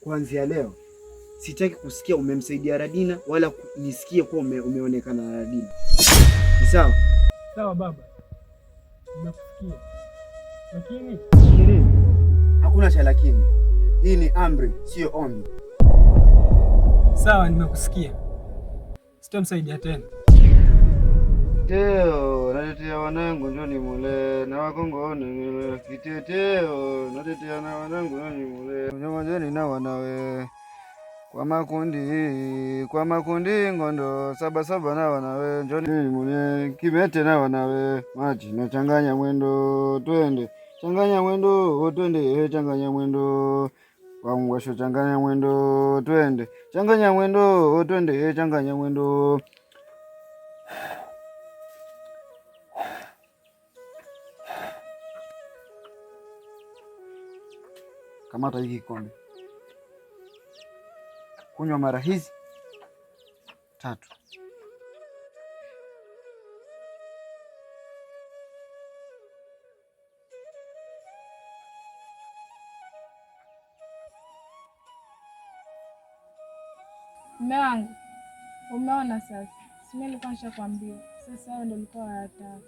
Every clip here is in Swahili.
kuanzia leo sitaki kusikia umemsaidia Radina wala nisikie kuwa umeonekana na Radina. Ni sawa? Sawa baba, nimekusikia. Lakini hakuna cha lakini. Hii ni amri, sio ombi. Sawa, nimekusikia. Sitamsaidia tena. Teo, natetea wanangu njoni mule na wakongo nile kiteteo, natetea na wanangu njoni mule njoni na wanawe kwa makundi ngondo saba na wanawe njoni mule kibete na wanawe machi na changanya mwendo twende changanya mwendo twende changanya mwendo wangwasho changanya mwendo twende changanya mwendo twende changanya mwendo. Kamata hiki kikombe, kunywa mara hizi 3. Mume wangu, umeona sasa? Si mimi nilikuwa nishakwambia. Sasa wewe ndio ulikuwa unataka.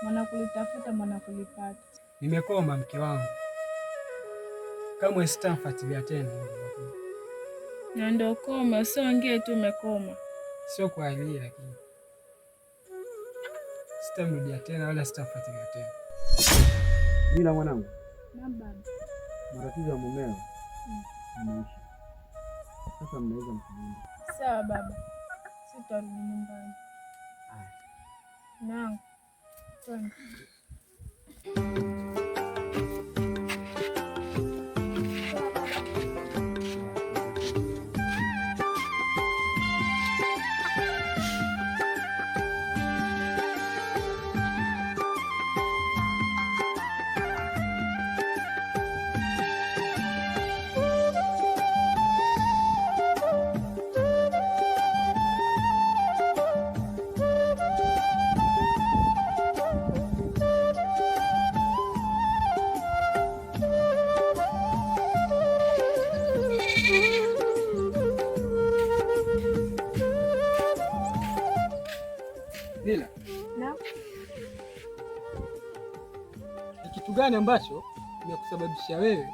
Mwana kulitafuta mwana kulipata. Nimekoma mke wangu. Kama sitamfuatilia tena. Na ndio koma, usiongee tu umekoma. Sio kwa hili lakini. Sitamrudia tena wala sitamfuatilia tena. Bila mwanangu. Na baba. Matatizo ya mumeo. Yameisha. Sasa mnaweza mkaenda. Sawa baba. Sitarudi nyumbani. Haya. Nangu. Twende. Bila. Na? Ni kitu gani ambacho kimekusababisha wewe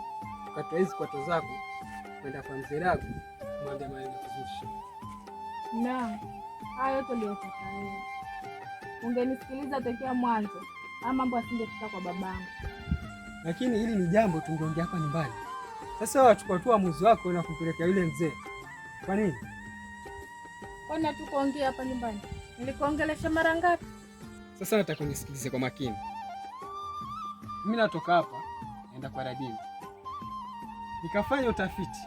ukatoa hizi kwato zako kwenda kwa mzee Ragu kumwambia maneno ya kuzushi? Na, hayo yote uliyotaka wewe. Ungenisikiliza tokea mwanzo, ama mambo asingefika kwa babangu. Lakini hili ni jambo tungeongea hapa nyumbani. Sasa wachukua tu uamuzi wako na kumpeleka yule mzee. Kwa nini? Kwani hatukuongea hapa nyumbani? Nilikuongelesha mara ngapi? Sasa nataka unisikilize kwa makini. Mimi natoka hapa naenda kwa Radina. Nikafanya utafiti.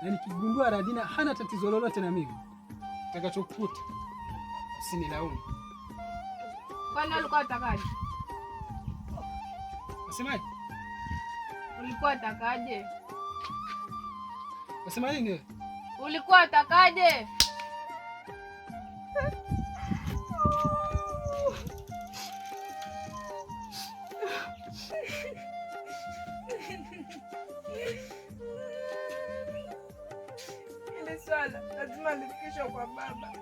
Na nikigundua Radina hana tatizo lolote na mimi, nitakachokukuta usinilaumu. Kwani ulikuwa utakaje? Unasemaje? Ulikuwa utakaje? Unasema nini? Ulikuwa utakaje? Ile swala lazima lifikishwe kwa baba.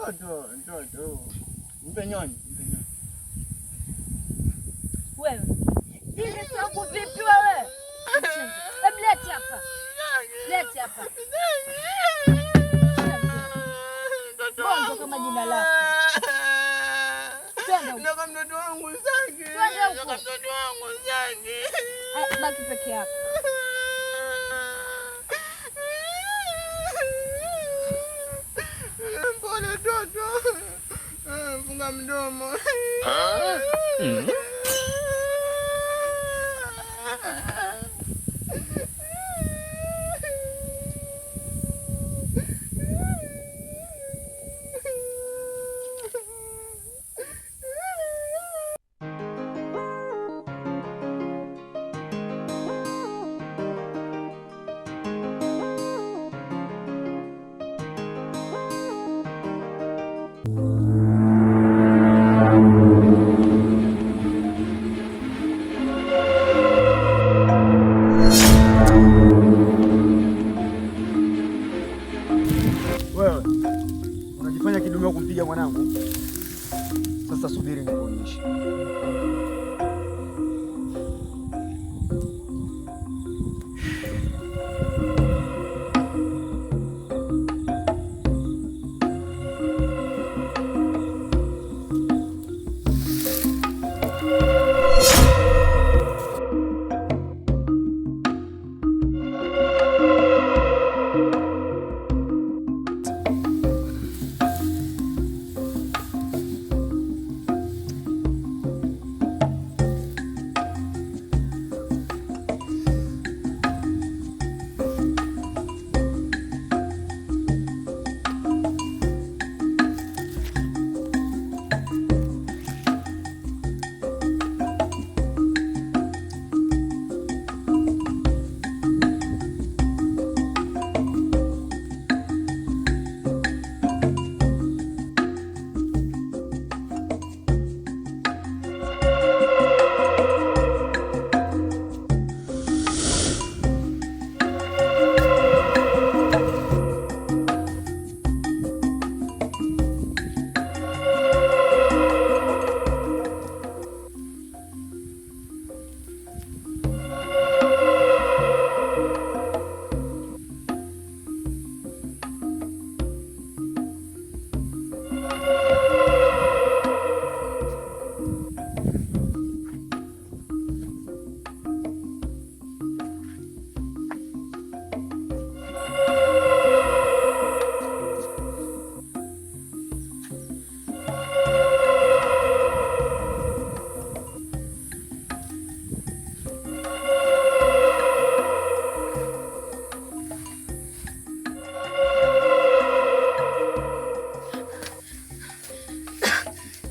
Mtoto. Mpe nyonyi. Wewe. Ile sababu vipi wewe? Hebu leta hapa. Leta hapa. Bongo kama jina lako. Nataka mtoto wangu Zaki. Nataka mtoto wangu Zaki. Baki peke yako. Pole toto. Funga mdomo. Wewe unajifanya kidume kumpiga mwanangu. Sasa subiri nikuonyeshe.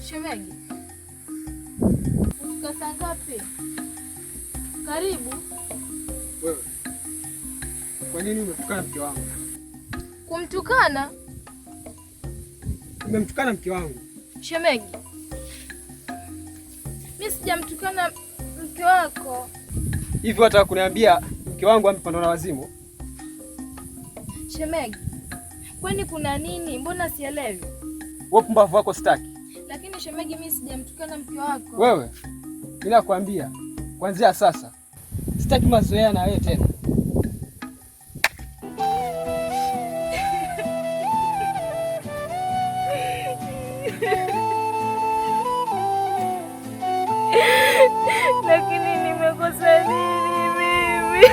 Shemeji, umefika saa ngapi? Karibu. Wewe, kwa nini umetukana mke wangu? Kumtukana? Umemtukana mke wangu. Shemeji, mimi sijamtukana mke wako. Hivi wataka kuniambia mke wangu amepandwa na wazimu? Shemeji, kwani kuna nini? Mbona sielewi? Wewe pumbavu wako sitaki. Lakini shemeji, mimi sijamtukana mke wako. Wewe, ninakwambia kuanzia sasa sitaki mazoea na wewe tena. Lakini nimekosa nini mimi?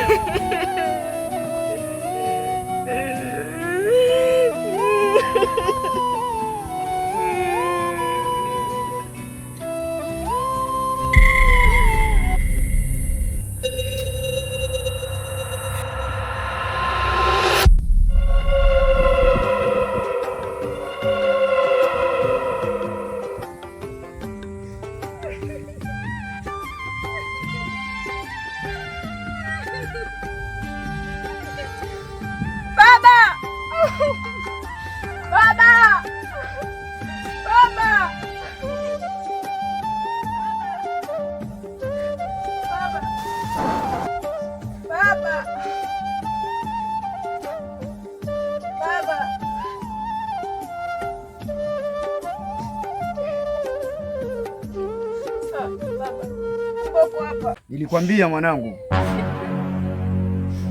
Nilikwambia mwanangu,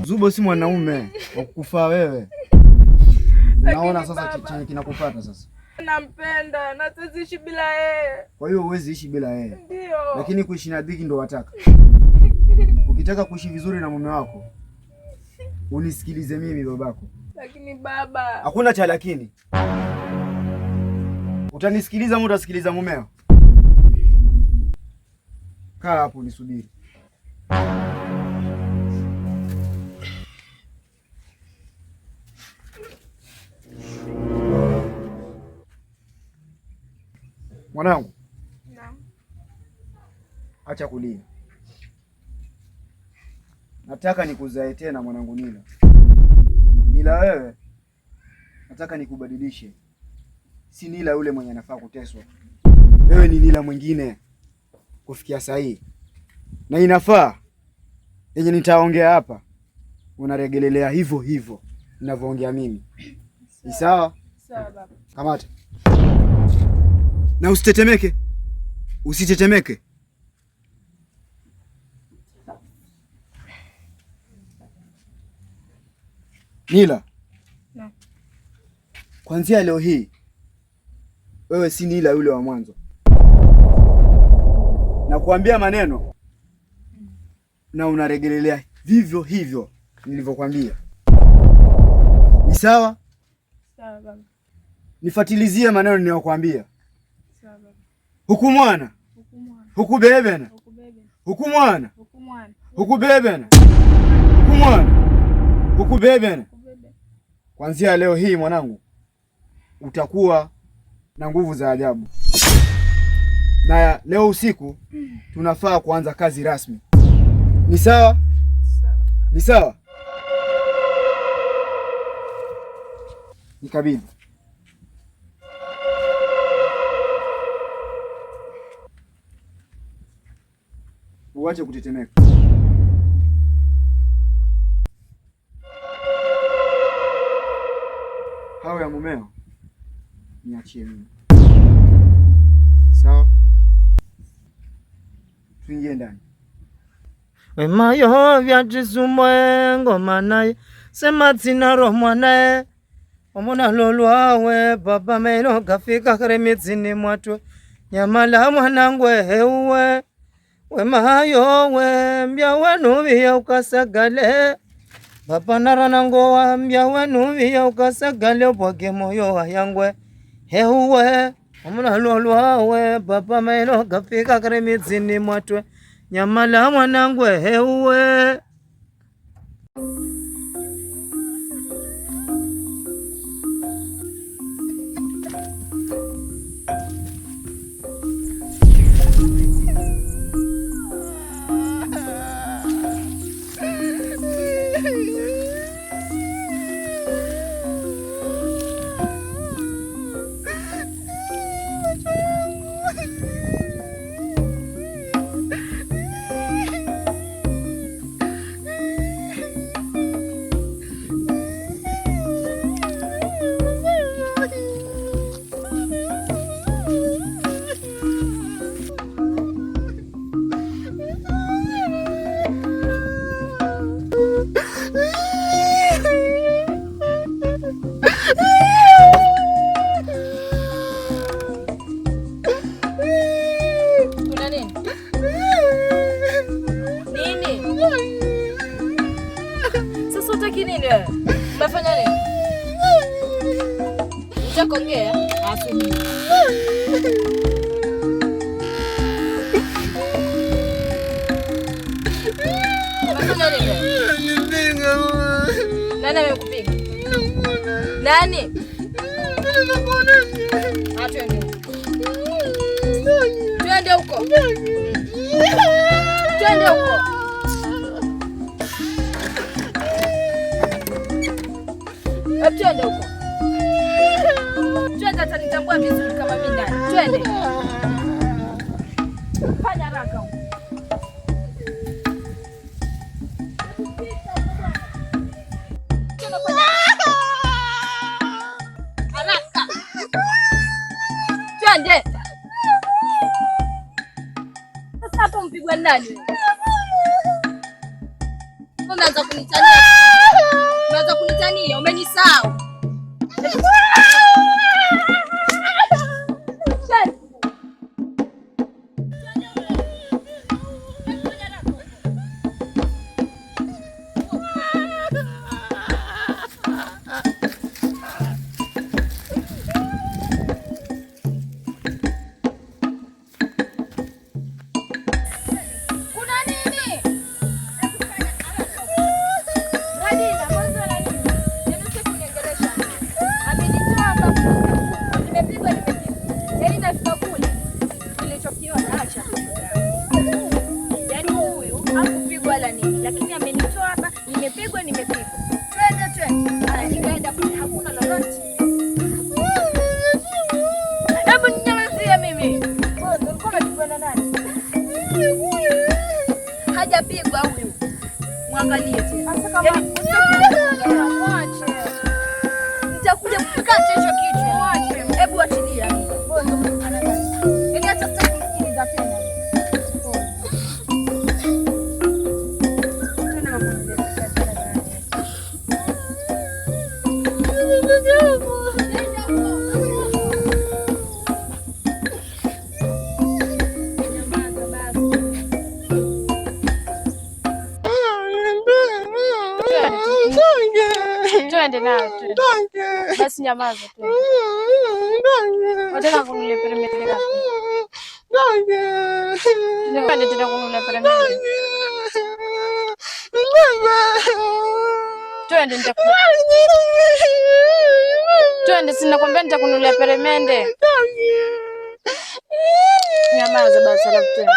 Zubo si mwanaume wa kukufaa wewe. Naona sasa chenye kinakupata sasa. Nampenda na siwezi ishi bila yeye. Kwa hiyo huwezi ishi bila yeye. Ndio. Lakini kuishi na dhiki ndo wataka. Ukitaka kuishi vizuri na mume wako, unisikilize mimi babako. Lakini baba, hakuna cha lakini. Utanisikiliza au utasikiliza mumeo? Kaa hapo nisubiri. Mwanangu. Naam. Acha kulia. Nataka nikuzae tena mwanangu Nila. Nila wewe, nataka nikubadilishe. Si Nila yule mwenye anafaa kuteswa. Wewe ni Nila mwingine kufikia saa hii. Na inafaa yenye nitaongea hapa unaregelelea hivyo hivyo ninavyoongea mimi. Ni sawa? Sawa baba. Kamata. Na usitetemeke. Usitetemeke. Nila. Na. Kuanzia leo hii wewe si Nila yule wa mwanzo. Na kuambia maneno na unaregelelea vivyo hivyo nilivyokuambia. Ni sawa? Sawa baba. Nifatilizie maneno ninayokuambia. Sawa baba. Huku mwana. Huku mwana. Huku bebena. Huku bebena. Huku mwana. Huku mwana. Huku bebena. Huku mwana. Huku bebena. Kuanzia leo hii mwanangu utakuwa na nguvu za ajabu. Na leo usiku tunafaa kuanza kazi rasmi. Ni sawa? Sawa. Ni sawa? Nikabidhi. Uache kutetemeka. Hao ya mumeo niachie mimi. Sawa? Tuingie ndani. Wemayo vyatisumwe ngoma naye sema dzina ro mwanae omona lolwawe baba meno kafika kare mitsini mwatwe nyamala mwanangwe heuwe wemayo we mbya wenu viya ukasagale baba naranango wa mbya wenu viya ukasagale upwake moyo wa yangwe heuwe omona lolwawe baba meno kafika kare mitsini mwatwe nyamala mwanangwe heuwe. Umefanya nini? Utakongea? Asubiri. Umefanya nini? Nipiga. Nani amekupiga? Nani? Twende huko. Twende huko. Twende huko. Twende atanitambua vizuri kama mimi ndani. Twende. Fanya haraka huko. Haraka. Twende. Sasa hapo mpigwa nani? unaanza kunitania. Unaanza kunitania, umenisahau. Lakini amenitoa hapa, nimepigwa. Twende. Haya, nikaenda kule, hakuna lolote. Hebu ninyamazia mimi. Wewe ndio ulikuwa unapigwa na nani? Hajapigwa huyu. Mwangalie tena. Mwache. Nitakuja kukata hicho kichwa. Mwache. Hebu achilia. Yaani hata sasa kusikiliza tena. Twende nayo. Basi nyamaza tu. Wataka kununulia peremende ngapi? Twende tena kununulia peremende. Twende nitakununulia. Twende, sinakwambia nitakununulia peremende. Nyamaza basi alafu twende.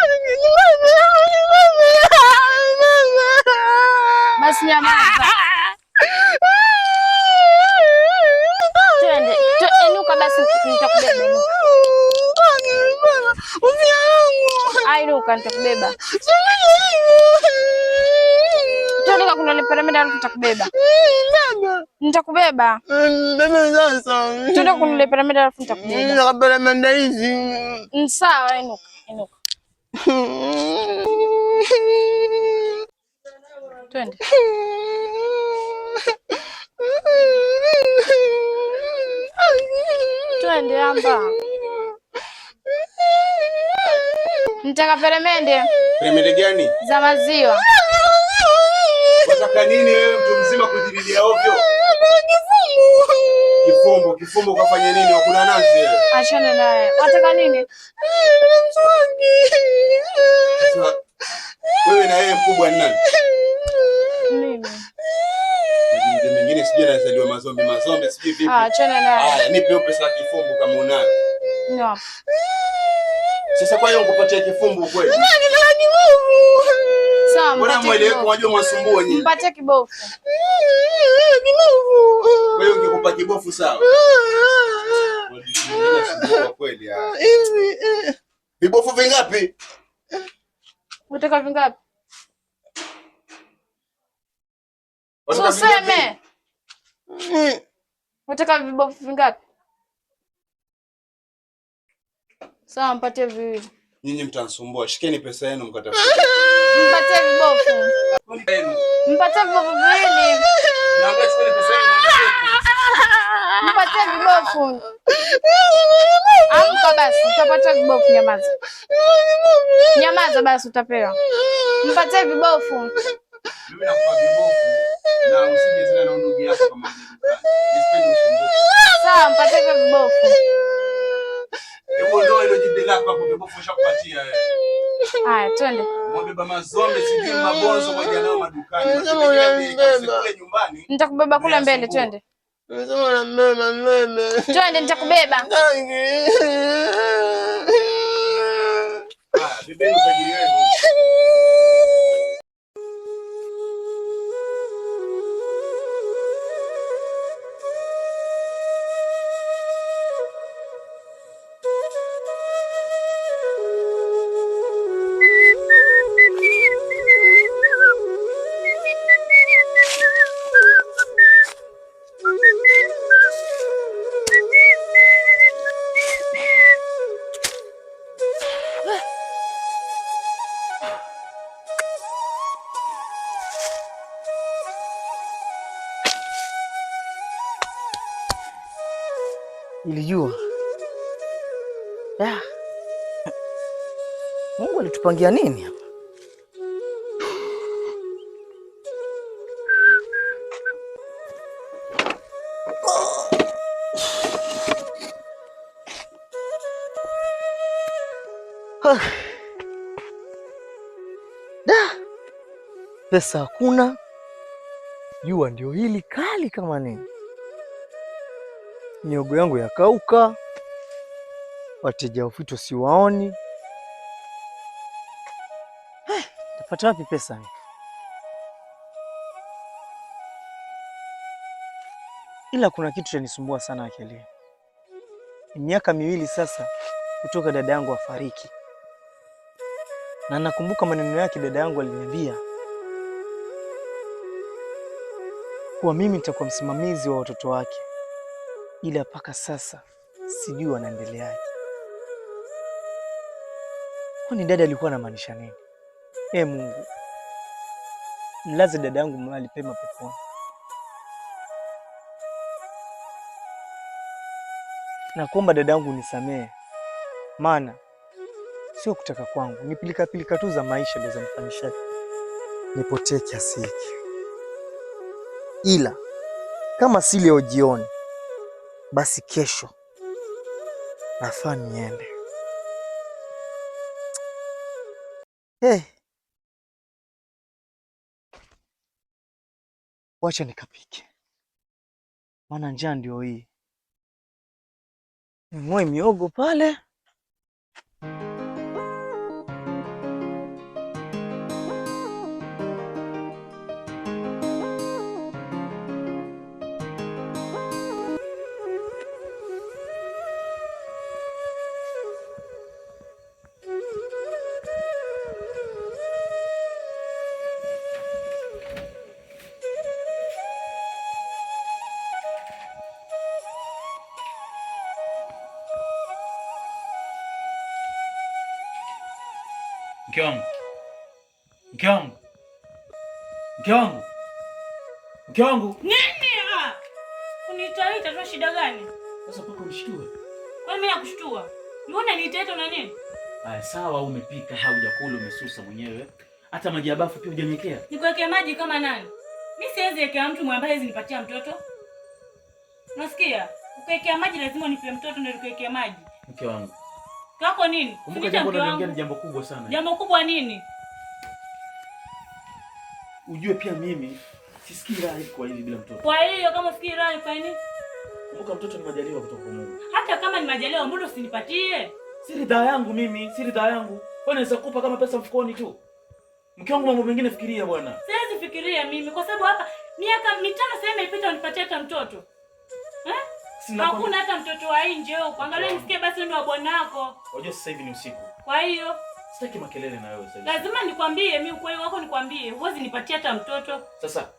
Basi nyamaza. Twende. Inuka basi nitakubeba. Inuka nitakubeba. Twende kununulia peremende alafu nitakubeba. Nitakubeba. Twende kununulia peremende alafu nitakubeba. Peremende hizi. Sawa, inuka. Twende. Twende amba. Nitaka peremende. Peremende gani? Za maziwa. Unataka nini wewe mtu mzima kujililia ovyo? Kifumbo kafanya nini? Wakuna nazi wewe. Achana naye. Unataka nini? Wewe na yeye mkubwa ni nani? Mimi. Mjinga mwingine sijui anazaliwa mazombe sijui vipi. Achana naye. Haya, nipe pesa ya kifumbo kama unayo. No. Sasa kwa hiyo ukupatie kifumbo kweli? Sawa, mbona mweleweko unajua mwasumbua nyinyi? Mpatie kibofu. Kwa hiyo ungekupa kibofu sawa? Unasumbua kweli ah. Vibofu vingapi? Unataka vingapi? Useme. Unataka vibofu vingapi? Sawa, mpatie viwili. Nyinyi mtanisumbua. Shikeni pesa yenu mkatafuta. Mpatie vibofu. Mpatie vibofu viwili. Naambia shikeni pesa yenu. Mpatie vibofu. Amka basi, utapata vibofu. Nyamaza. Nyamaza basi utapewa. Mpatie vibofu. Mimi nakupa vibofu na usije tena na ndugu yako kama nisipendi usumbufu. Sawa, mpatie vibofu. Hebu ndio ile jibu lako hapo vibofu ushakupatia wewe. Haya, twende. Mbeba mazombe sijui mabonzo moja nao madukani. Kule nyumbani. Nitakubeba kule mbele, twende. Twende nitakubeba. Bibi usajili wewe. Nilijua. Mungu alitupangia nini hapa? Pesa hakuna, jua ndio hili kali kama nini. Miogo yangu yakauka, wateja ufito siwaoni. Tapata wapi pesa? Ila kuna kitu chanisumbua sana akili. Miaka 2 sasa kutoka dada yangu afariki, na nakumbuka maneno yake dada yangu aliniambia kuwa mimi nitakuwa msimamizi wa watoto wake, ila mpaka sasa sijui wanaendeleaje. Kwani dada alikuwa anamaanisha nini? Mungu, mlaze dada yangu mahali pema peponi. Nakuomba dada yangu unisamehe, maana sio kutaka kwangu, ni pilika tu za maisha ndio zanifanyisha nipotee kiasi hiki. Ila kama si leo jioni, basi kesho nafaa niende. Wacha nikapike, maana njaa ndio hii. Ng'oe miogo pale. Mke wangu. Mke wangu. Mke wangu. Mke wangu. Nini? Kunitaita tu shida gani? Sasa pako mshtue. Kwa nini nakushtua? Mbona nitaita na nini? Aya sawa, umepika, haujakula, umesusa mwenyewe. Hata maji ya bafu pia hujaniwekea. Nikuwekea maji kama nani? Mimi siwezi wekea mtu ambaye hizi nipatia mtoto. Unasikia? Ukiwekea maji lazima unipe mtoto ndio nikuwekea maji. Mke wangu. Kako nini? Kumbuka jambo la ni jambo kubwa sana. Jambo kubwa nini? Ujue pia mimi sisikii raha kwa hili bila mtoto. Kwa hiyo kama usikii raha kwa nini? Kumbuka mtoto ni majaliwa kutoka kwa Mungu. Hata kama ni majaliwa mbona usinipatie? Si ridhaa yangu mimi, si ridhaa yangu. Wewe unaweza kupa kama pesa mfukoni tu. Mke wangu, mambo mengine fikiria bwana. Siwezi fikiria mimi kwa sababu hapa miaka 5 sasa imepita unipatie hata mtoto. Hakuna hata mtoto wa nje huko. Angalia nisikie basi ndio bwana wako. Unajua sasa hivi ni usiku. Kwa hiyo sitaki makelele na wewe sasa. Lazima nikwambie mimi ukweli wako nikwambie. Huwezi nipatia hata mtoto. Sasa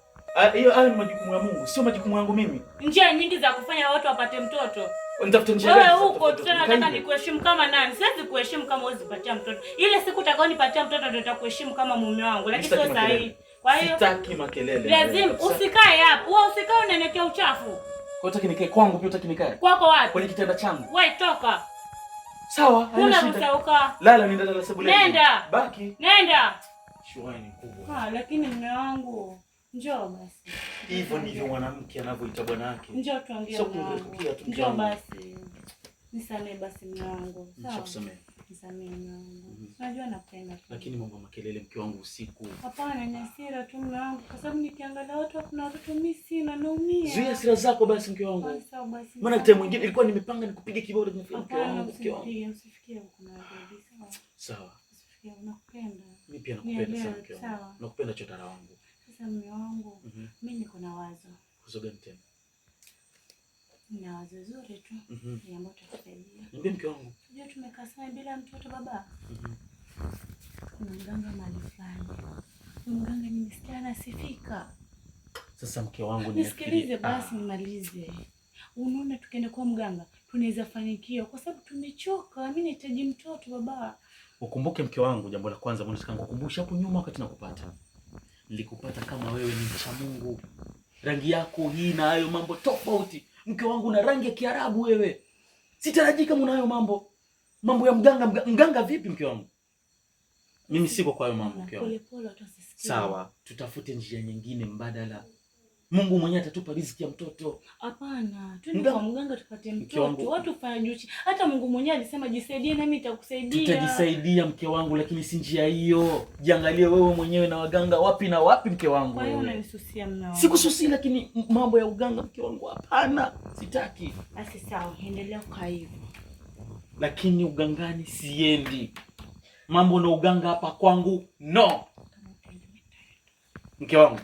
hiyo ni majukumu ya Mungu, sio majukumu yangu mimi. Njia nyingi za kufanya watu wapate mtoto. Nitafuta njia gani? Wewe huko tunataka nikuheshimu kama nani? Siwezi kuheshimu kama huwezi patia mtoto. Ile siku utakaonipatia mtoto ndio nitakuheshimu kama mume wangu, lakini sio sahihi. Kwa hiyo sitaki makelele. Lazima usikae hapo. Wewe usikae unanekea uchafu. Kwa utaki nikae kwangu pia utaki nikae? Kwako wapi? Kwenye kitanda changu. Wewe toka. Sawa, haina shida. Lala nenda lala sebuleni. Nenda. Baki. Nenda. Shughuli kubwa. Lakini mume wangu, njoo basi. Hivyo ndivyo mwanamke anavyoita bwana wake. Njoo tuongee. Sio kurukia tu. Njoo basi. Nisamee basi mume wangu. Sawa. Nishakusamea. Nisamee mume wangu. Unajua nakupenda. Lakini mambo makelele mke wangu usiku. Hapana, ni hasira tu mume wangu kwa sababu nikiangalia watu kuna watoto mimi sina naumia. Zuia hasira zako basi mke wangu. Sawa basi. Maana time mwingine ilikuwa nimepanga nikupige kibao na mke wangu. Usifikie kuna baby. Sawa. Usifikie unakupenda. Mimi pia nakupenda sana mke wangu. Nakupenda chotara wangu. Sasa mume wangu, mimi niko na wazo. Wazo gani tena? Nina wazo zuri tu. Ni ambalo tutakusaidia. Niambie mke wangu. Unajua tumekaa sana bila mtoto baba. Kuna mganga mahali fulani. Mganga nimesikia anasifika. Sasa mke wangu nisikilize basi nimalize. Unaona tukienda kwa mganga tunaweza fanikiwa kwa sababu tumechoka. Mimi nahitaji mtoto baba. Ukumbuke mke wangu, jambo la kwanza mbona nataka kukukumbusha hapo nyuma wakati nakupata. Nilikupata kama wewe ni mcha Mungu. Rangi yako hii na hayo mambo tofauti. Mke wangu na rangi ya Kiarabu wewe. Sitarajii kama unayo mambo ya mganga vipi mke wangu? Mimi siko kwa hayo mambo mke wangu. Pole utasisikia. Sawa, tutafute njia nyingine mbadala. Mungu mwenyewe atatupa riziki ya mtoto. Hapana, twende kwa mganga tupate mtoto. Watu fanya juchi. Hata Mungu mwenyewe alisema jisaidie na mimi nitakusaidia. Tutajisaidia mke wangu, lakini si njia hiyo. Jiangalie wewe mwenyewe na waganga wapi na wapi mke wangu. Kwa hiyo unanisusia mnao. Sikususi, lakini mambo ya uganga mke wangu hapana. Sitaki. Basi sawa, endelea kwa hivyo. Lakini ugangani siendi. Mambo na uganga hapa kwangu no. Mke wangu,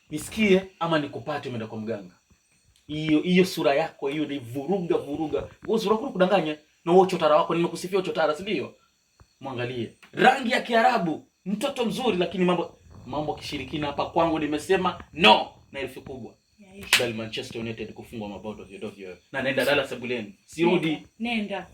nisikie ama nikupate umeenda kwa mganga. Hiyo sura yako hiyo ni vuruga. Wewe sura yako kudanganya na wewe chotara wako nimekusifia chotara, si ndio? Muangalie. Rangi ya Kiarabu, mtoto mzuri, lakini mambo kishirikina hapa kwangu nimesema no na elfu kubwa. Bali Manchester United kufungwa mabao ovyo. Na naenda dala sebuleni. Sirudi. Nenda.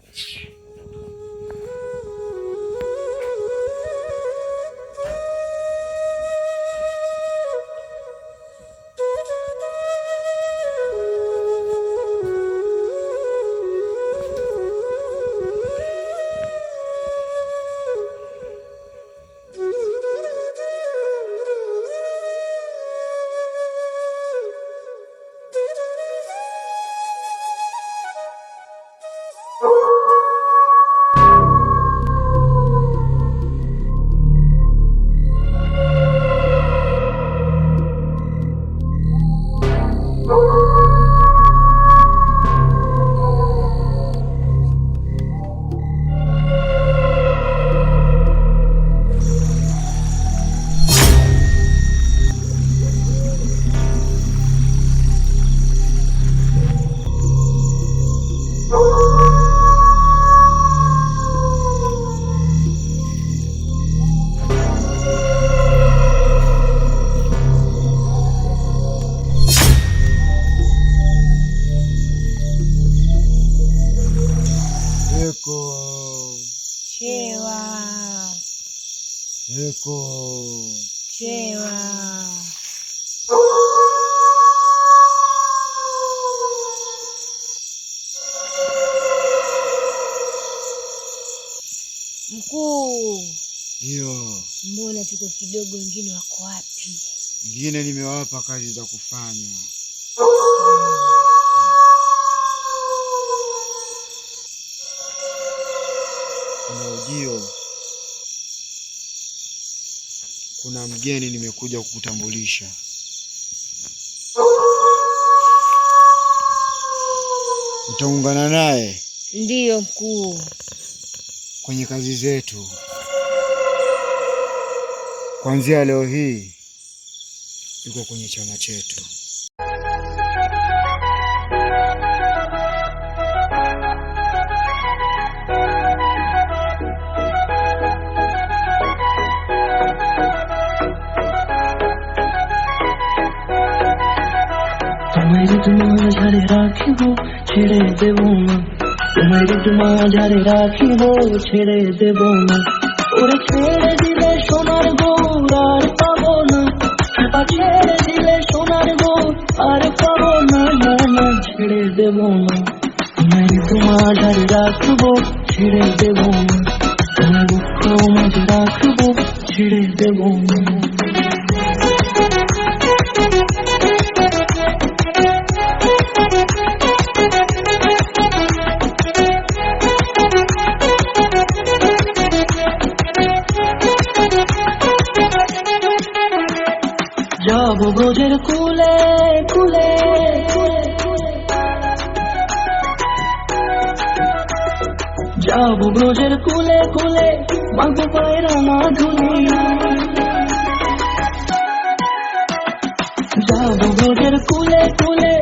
Chewa. Mkuu. Ndio. Mbona tuko kidogo, wengine wako wapi? Wengine nimewapa kazi za kufanya. Kuna ujio. Kuna mgeni nimekuja kukutambulisha. Utaungana naye? Ndiyo mkuu. Kwenye kazi zetu. Kuanzia leo hii yuko kwenye chama chetu. तुम्हारी तुम्हारा झारे राखी हो छेड़े देवो ना, तुम्हारी तुम्हारा झारे राखी हो छेड़े देवो ना, और छेड़े दिले सोनार गोर आर पाबो ना, छेड़े दिले सोनार गोर आर पाबो ना, ना छेड़े देवो ना, तुम्हारी तुम्हारा झारे राखबो छेड़े देवो ना, तुम्हारी तुम्हारा राखबो छेड़े देवो ना। যাবো ব্রজের কুলে কুলে, যাবো ব্রজের কুলে কুলে, মাগো পায়রা মাধুরী, যাবো ব্রজের কুলে কুলে,